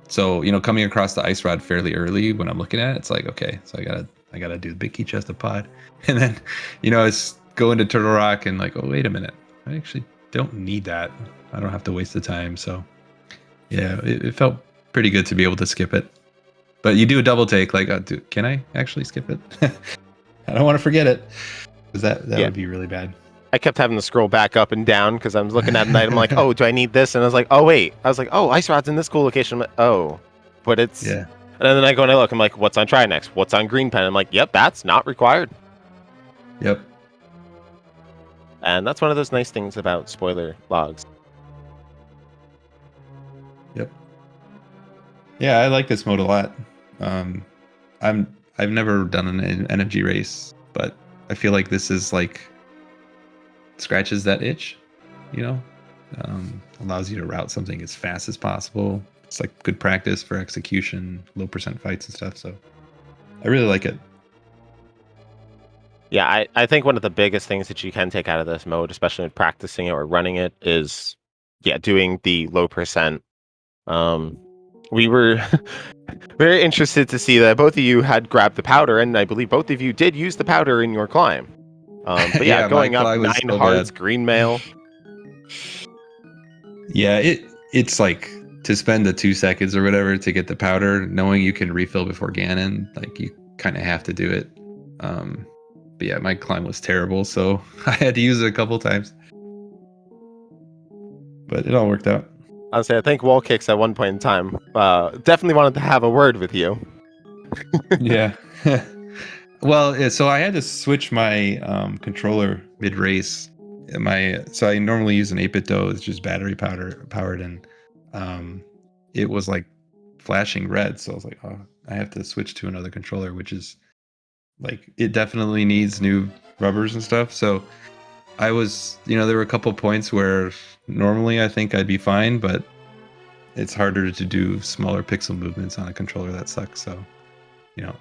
So coming across the ice rod fairly early when I'm looking at it, it's like, okay, so I gotta do the big key chest of pod, and then it's go into Turtle Rock and like, oh wait a minute, I actually don't need that. I don't have to waste the time. So yeah, it felt pretty good to be able to skip it. But you do a double take, like, can I actually skip it? I don't want to forget it, because that would be really bad. I kept having to scroll back up and down because I was looking at an item like, oh, do I need this? And I was like, oh wait, I was like, oh, ice rod's in this cool location. I'm like, oh, but it's yeah. And then I go and I look. I'm like, what's on Try Next? What's on Green Pen? I'm like, yep, that's not required. Yep. And that's one of those nice things about spoiler logs. Yep. Yeah, I like this mode a lot. I've never done an energy race, but I feel like this is like scratches that itch, allows you to route something as fast as possible. It's like good practice for execution, low % fights and stuff. So I really like it. Yeah, I think one of the biggest things that you can take out of this mode, especially with practicing it or running it, is doing the low %. We were very interested to see that both of you had grabbed the powder, and I believe both of you did use the powder in your climb. But yeah, going up 9 so hearts, green mail. Yeah, it's like to spend the 2 seconds or whatever to get the powder, knowing you can refill before Ganon, like you kind of have to do it. But yeah, my climb was terrible, so I had to use it a couple times. But it all worked out. Honestly, I think Wall Kicks at one point in time definitely wanted to have a word with you. Yeah. Well, so I had to switch my controller mid-race. So I normally use an 8-bit DOE, it's just battery powered, and it was like flashing red. So I was like, oh, I have to switch to another controller, which is like, it definitely needs new rubbers and stuff. So I was, there were a couple points where normally I think I'd be fine, but it's harder to do smaller pixel movements on a controller that sucks. So,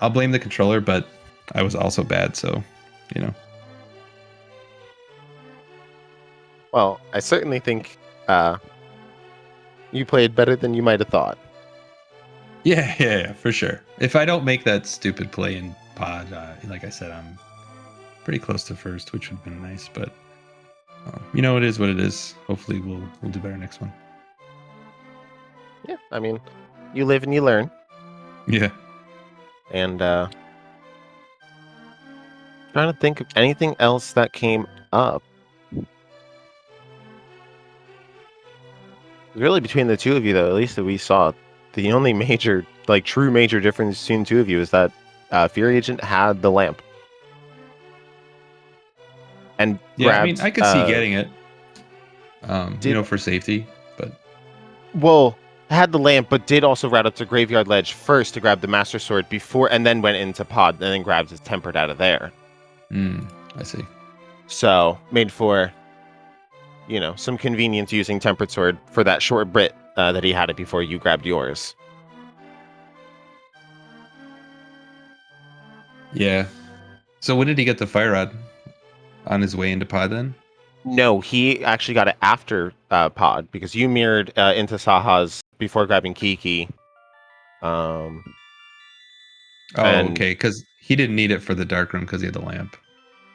I'll blame the controller, but I was also bad. So, Well, I certainly think you played better than you might have thought. Yeah, for sure. If I don't make that stupid play in pod, like I said, I'm pretty close to first, which would have been nice. But it is what it is. Hopefully, we'll do better next one. Yeah, I mean, you live and you learn. Yeah. And trying to think of anything else that came up. Really, between the two of you, though, at least that we saw, the only major, true major difference between the two of you is that Fear Agent had the lamp. And Yeah, I mean, grabbed, I could see getting it, for safety, but... Well, had the lamp, but did also route up to Graveyard Ledge first to grab the Master Sword and then went into pod, and then grabbed his Tempered out of there. I see. So, made for, some convenience using Tempered Sword for that short bit that he had it before you grabbed yours. Yeah. So when did he get the Fire Rod? On his way into pod then? No, he actually got it after pod, because you mirrored into Saha's before grabbing Kiki. Okay, because he didn't need it for the dark room because he had the lamp.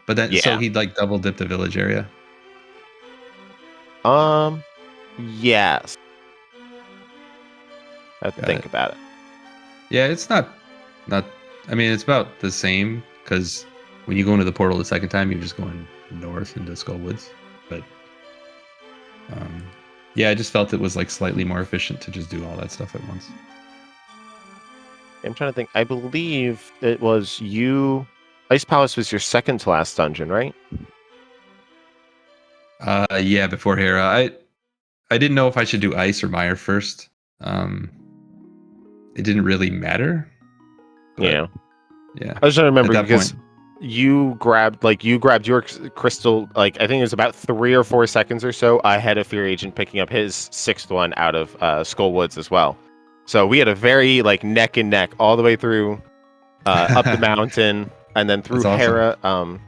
But then, so he double dipped the village area. Yes. I have to think about it. Yeah, it's not. I mean, it's about the same because when you go into the portal the second time, you're just going north into Skull Woods. But yeah, I just felt it was slightly more efficient to just do all that stuff at once. I'm trying to think. I believe it was you. Ice Palace was your second to last dungeon, right? Yeah, before Hera. I didn't know if I should do Ice or Mire first. It didn't really matter. Yeah. Yeah. I was trying to remember because point, you grabbed your crystal, I think it was about 3 or 4 seconds or so ahead of Fear Agent picking up his 6th one out of Skull Woods as well. So we had a very neck and neck all the way through up the mountain and then through Hera. Awesome.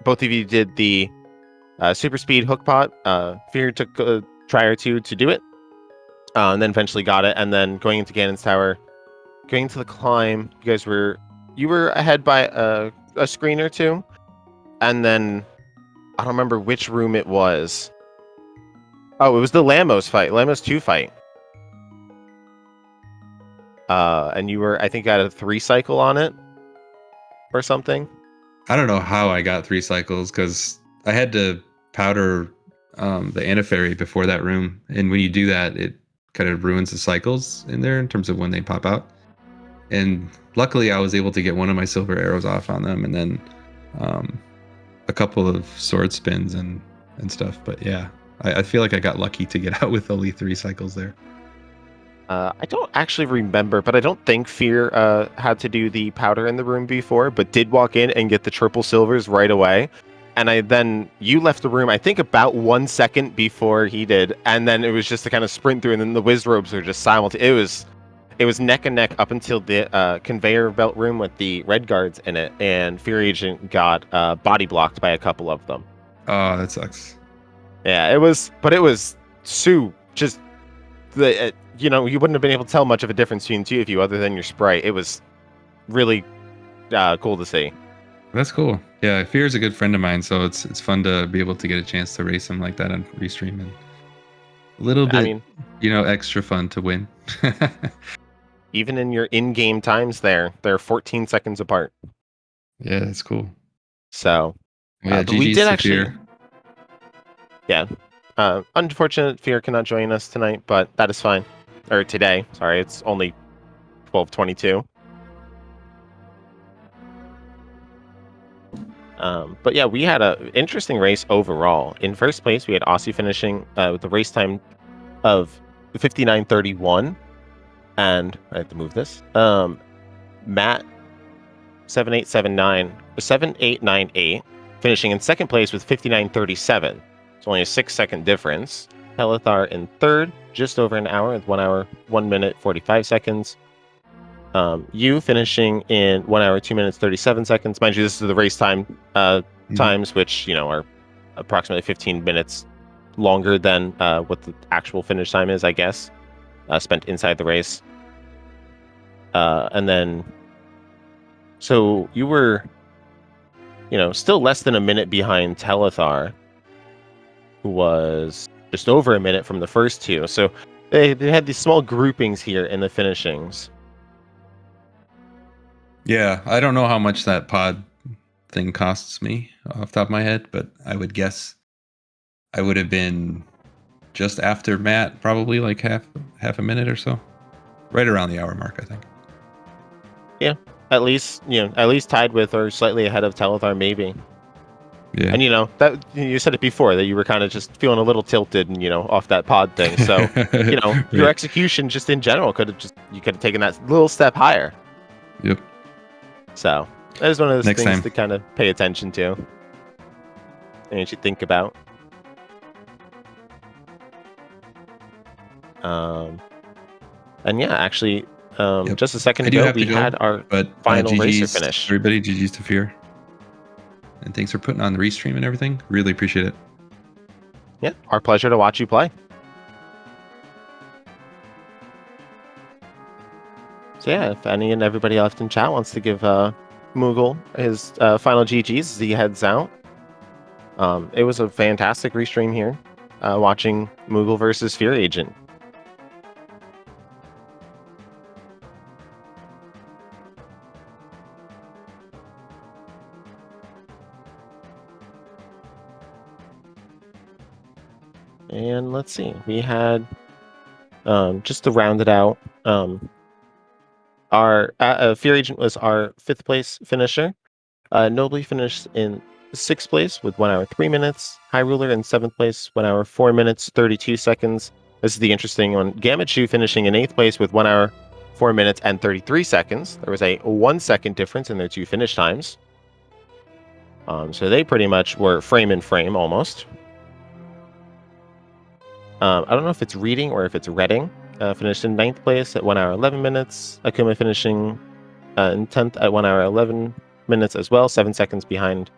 Both of you did the super speed hook pot. Fear took a try or two to do it, and then eventually got it. And then going into Ganon's Tower, going to the climb, you were ahead by a screen or two, and then I don't remember which room it was. Oh, it was the Lamos fight, Lamos 2 fight. And you were, I think, at a 3 cycle on it or something. I don't know how I got 3 cycles because I had to powder the Anafairy before that room, and when you do that, it kind of ruins the cycles in there in terms of when they pop out. And luckily, I was able to get one of my silver arrows off on them, and then a couple of sword spins and stuff. But yeah, I feel like I got lucky to get out with only 3 cycles there. I don't actually remember, but I don't think Fear had to do the powder in the room before, but did walk in and get the triple silvers right away. And you left the room, I think, about 1 second before he did, and then it was just to kind of sprint through, and then the whiz robes were just simultaneous. It was neck and neck up until the conveyor belt room with the red guards in it, and Fear Agent got body blocked by a couple of them. Oh, that sucks. Yeah, it was just the you wouldn't have been able to tell much of a difference between the two of you other than your sprite. It was really cool to see. That's cool. Yeah, Fear's a good friend of mine, so it's fun to be able to get a chance to race him like that on Restream, and a little bit, extra fun to win. Even in your in-game times, they're 14 seconds apart. Yeah, that's cool. So, yeah, but we did actually. Fear. Yeah, unfortunate Fear cannot join us tonight, but that is fine. Or today, sorry, it's only 12:22. But yeah, we had an interesting race overall. In first place, we had Aussie finishing with a race time of 59:31. And I have to move this. Matt 7898 finishing in second place with 59:37. It's only a 6-second difference. Pelithar in third, just over an hour with 1 hour, 1 minute, 45 seconds. You finishing in 1 hour, 2 minutes, 37 seconds. Mind you, this is the race time times, which are approximately 15 minutes longer than what the actual finish time is, I guess, spent inside the race. And then, so you were, still less than a minute behind Telethar, who was just over a minute from the first two. So they had these small groupings here in the finishings. Yeah, I don't know how much that pod thing costs me off the top of my head, but I would guess I would have been just after Matt, probably like half a minute or so, right around the hour mark, I think. Yeah, at least tied with or slightly ahead of Telethar, maybe. Yeah, And that you said it before that you were kind of just feeling a little tilted, and off that pod thing. So your Right. execution just in general could have taken that little step higher. Yep. So that is one of those Next things time. to kind of pay attention to, and you should think about. And yeah, actually, Yep. just a second I do ago, have to we go, had our but final racer GG's finish. everybody, GG's to Fear. And thanks for putting on the restream and everything. Really appreciate it. Yeah, our pleasure to watch you play. So yeah, if any and everybody left in chat wants to give Moogle his final GGs as he heads out. It was a fantastic restream here, watching Moogle versus Fear Agent. And let's see, we had, just to round it out, our Fear Agent was our 5th place finisher. Nobly finished in 6th place with 1 hour 3 minutes. High Ruler in 7th place, 1 hour 4 minutes 32 seconds. This is the interesting one. Gamachu finishing in 8th place with 1 hour 4 minutes and 33 seconds. There was a 1 second difference in their two finish times. So they pretty much were frame in frame almost. I don't know if it's Reading or if it's Reading. Finished in 9th place at 1 hour 11 minutes. Akuma finishing in 10th at 1 hour 11 minutes as well, 7 seconds behind.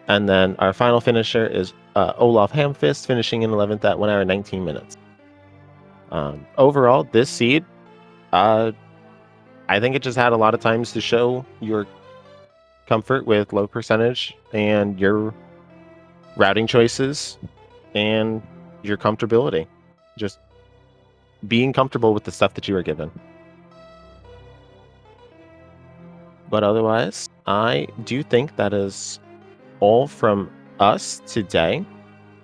And then our final finisher is Olaf Hamfist finishing in 11th at 1 hour 19 minutes. Overall, this seed, I think it just had a lot of times to show your comfort with low percentage and your routing choices and your comfortability. Just being comfortable with the stuff that you were given. But otherwise, I do think that is all from us today.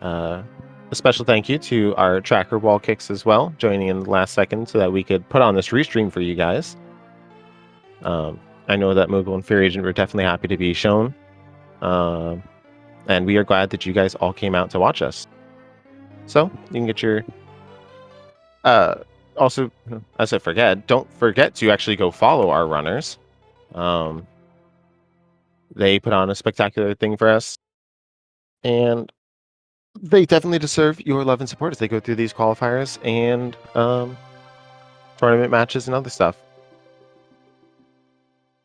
A special thank you to our tracker wall kicks as well, joining in the last second so that we could put on this restream for you guys. I know that Moogle and Fear Agent were definitely happy to be shown. And we are glad that you guys all came out to watch us. So you can get your... also, as I forget, don't forget to actually go follow our runners. They put on a spectacular thing for us. And they definitely deserve your love and support as they go through these qualifiers and tournament matches and other stuff.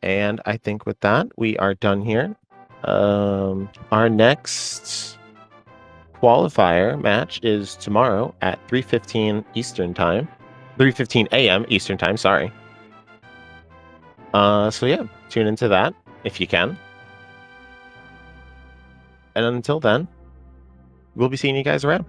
And I think with that, we are done here. Our next qualifier match is tomorrow at 3:15 Eastern Time. 3:15 a.m. Eastern Time, sorry. So yeah, tune into that if you can. And until then, we'll be seeing you guys around.